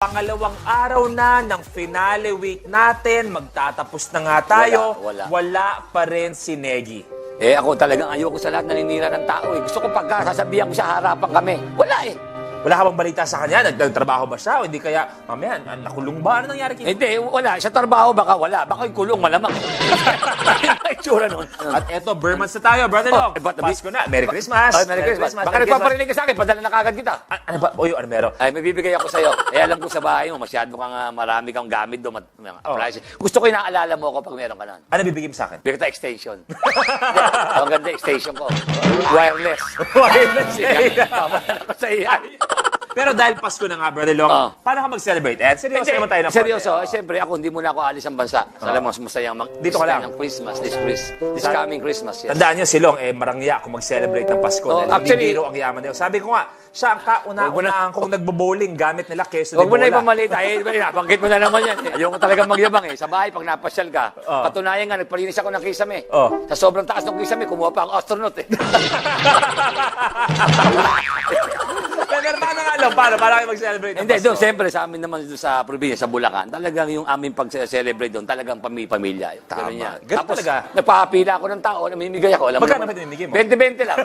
Pangalawang araw na ng finale week natin, magtatapos na nga tayo, wala pa rin si Negi. Eh ako talagang ayoko sa lahat naninira ng tao eh. Gusto ko pagkasasabihan ko sa harapan kami. Wala eh. Wala ka bang balita sa kanya? Nagtrabaho ba siya? O hindi kaya, mamaya, nakulong ba? Ano nangyari kay Hindi, wala. Sa trabaho baka wala. Baka yung kulong malamang. Itsura nun. At eto, Burmans na tayo, Brother Long. Pasko na. Merry Christmas. Ay, Merry Christmas. Baka nagpaparinig ka sa akin, padala na kagad kita. Ano ba? O ano meron? Ay, may bibigay ako sa'yo. Eh, alam ko sa bahay mo, masyado kang marami kang gamit doon. Appliances. Gusto ko inaalala mo ako pag meron ka nun. Ano bibigay mo sa akin? Bigyan kita extension. Ang ganda extension ko. Wireless. Wireless. Pamalan ako sa iyan. Pero dahil Pasko na nga, Brother Long, paano ka mag-celebrate? Eh, seryoso naman tayo na seryoso. Siyempre, ako hindi muna ako alis ang bansa. Alam mo, masayang dito ka lang. Christmas, this coming Christmas. Yes. Tandaan niyo si Long, marangya kung mag-celebrate ng Pasko. Dahil actually, hindi biro ang yaman niyo. Sabi ko nga, siya ang kauna-unaan kung nagbo-bowling gamit nila keso de Huwag mo na bola. ipamalita. Nabanggit mo na naman yan. Ayoko talagang magyabang eh. Sa bahay, pag napasyal ka, patunayan nga, nagpalinis ako ng kisame. Sa sobrang taas ng kisame, kumuha pa ang astronaut eh. Pero paano nga lang, paano kayo mag-celebrate ng Hindi, Pasko? doon, siyempre, sa amin naman doon sa probinsya, sa Bulacan, talagang yung aming pag-celebrate doon, talagang pamilya. Tama. Ganun yan. Ganun Tapos, talaga. nagpapapila ako ng tao, namimigay ako. Alam mo Magkano naman, ba namimigay mo? 20-20 lang.